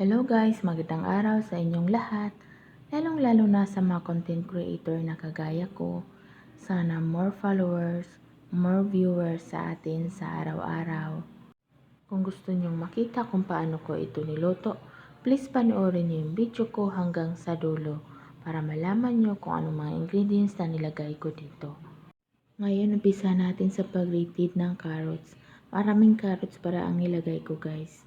Hello guys, magandang araw sa inyong lahat. Lalong-lalo na sa mga content creator na kagaya ko. Sana more followers, more viewers sa atin sa araw-araw. Kung gusto nyong makita kung paano ko ito niluto, please panoorin nyo yung video ko hanggang sa dulo para malaman nyo kung anong mga ingredients na nilagay ko dito. Ngayon, umpisa natin sa pag-rated ng carrots. Maraming carrots para ang nilagay ko guys.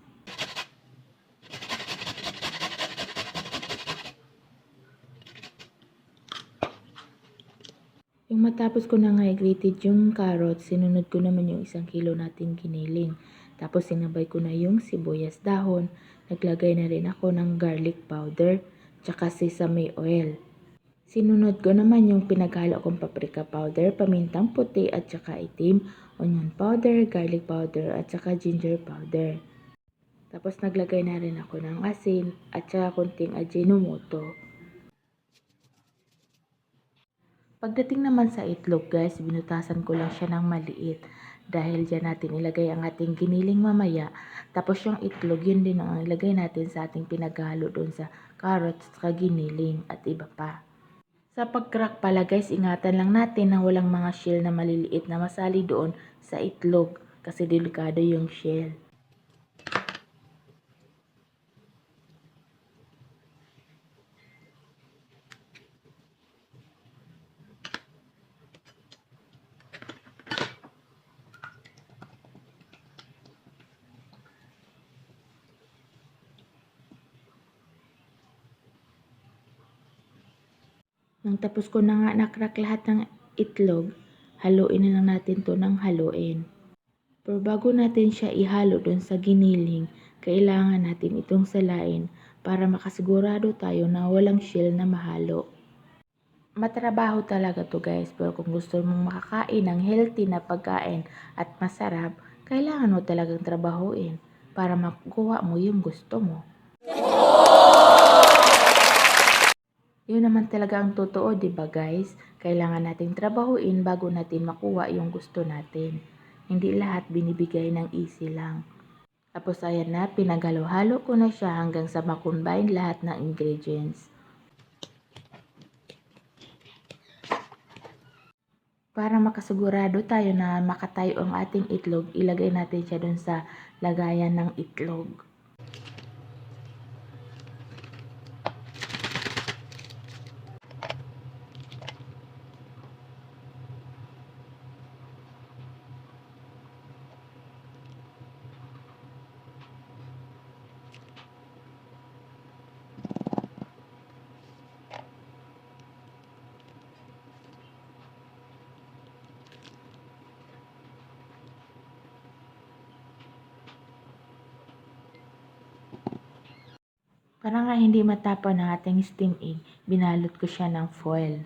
Yung matapos ko na nga i-grated yung carrots, sinunod ko naman yung 1 kilo natin giniling. Tapos sinabay ko na yung sibuyas dahon. Naglagay na rin ako ng garlic powder, tsaka sesame oil. Sinunod ko naman yung pinaghalo kong paprika powder, pamintang puti at tsaka itim, onion powder, garlic powder at tsaka ginger powder. Tapos naglagay na rin ako ng asin at tsaka konting ajinomoto. Pagdating naman sa itlog guys, binutasan ko lang siya ng maliit. Dahil dyan natin ilagay ang ating giniling mamaya. Tapos yung itlog, yun din ang ilagay natin sa ating pinaghalo doon sa carrots at giniling at iba pa. Sa pag-crack pala guys, ingatan lang natin na walang mga shell na maliliit na masali doon sa itlog. Kasi delikado yung shell. Nang tapos ko na nga na-crack lahat ng itlog, haluin na lang natin to ng haluin. Pero bago natin siya ihalo doon sa giniling, kailangan natin itong salain para makasigurado tayo na walang shell na mahalo. Matrabaho talaga to guys, pero kung gusto mong makakain ng healthy na pagkain at masarap, kailangan mo talagang trabahuin para makuha mo yung gusto mo. Yun naman talaga ang totoo, 'di ba guys? Kailangan nating trabahuin bago natin makuha yung gusto natin. Hindi lahat binibigay ng easy lang. Tapos ayan na, pinaghalo-halo ko na siya hanggang sa makombine lahat ng ingredients. Para makasigurado tayo na makatayo ang ating itlog, ilagay natin siya dun sa lagayan ng itlog. Para nga hindi matapon ang ating steam egg, binalot ko siya ng foil.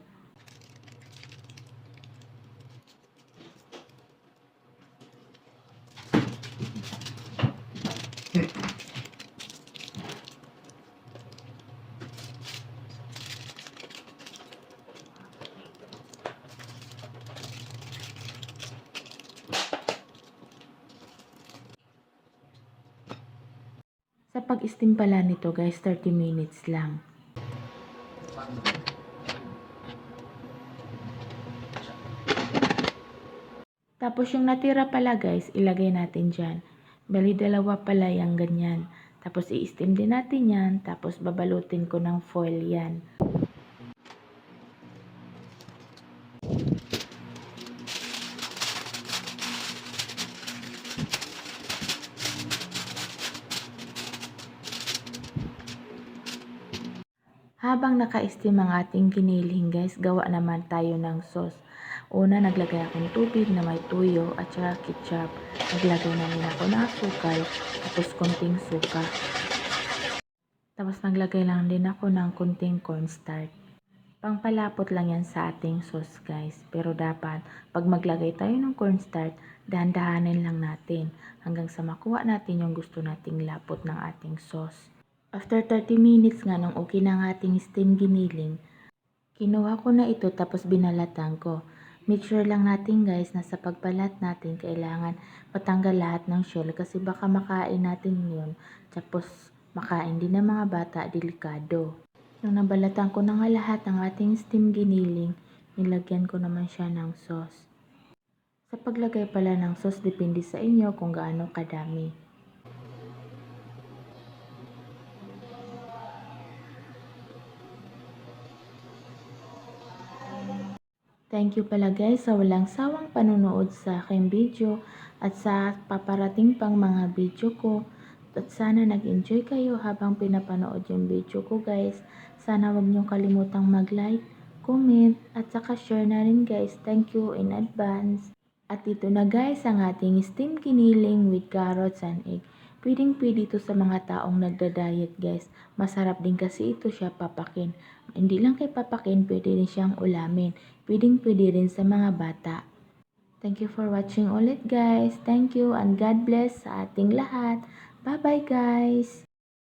Sa pag-steam pala nito guys, 30 minutes lang. Tapos yung natira pala guys, ilagay natin dyan. Bali dalawa pala yung ganyan. Tapos i-steam din natin yan. Tapos babalutin ko ng foil yan. Habang naka-steam ang ating giniling guys, gawa naman tayo ng sauce. Una, naglagay ako ng tubig na may tuyo at saka ketchup. Naglagay na rin ako ng asukal, tapos konting suka. Tapos naglagay lang din ako ng konting cornstarch. Pangpalapot lang yan sa ating sauce guys. Pero dapat, pag maglagay tayo ng cornstarch, dahan-dahanin lang natin hanggang sa makuha natin yung gusto nating lapot ng ating sauce. After 30 minutes nga nung okay na ang ating steam giniling, kinuha ko na ito tapos binalatan ko. Make sure lang natin guys na sa pagbalat natin kailangan matanggal lahat ng shell kasi baka makain natin yun tapos makain din ng mga bata, delikado. Nung nabalatan ko na nga lahat ng ating steam giniling, nilagyan ko naman siya ng sauce. Sa paglagay pala ng sauce, depende sa inyo kung gaano kadami. Thank you pala guys sa walang sawang panonood sa aking video at sa paparating pang mga video ko. At sana nag-enjoy kayo habang pinapanood yung video ko guys. Sana wag niyong kalimutang mag-like, comment, at saka share na rin guys. Thank you in advance. At ito na guys ang ating steam giniling with carrots and egg. Pwedeng-pwede ito sa mga taong nagda-diet guys. Masarap din kasi ito siya papakin. Hindi lang kay papakin, pwede rin siyang ulamin. Pwedeng-pwede rin sa mga bata. Thank you for watching ulit guys. Thank you and God bless sa ating lahat. Bye-bye guys!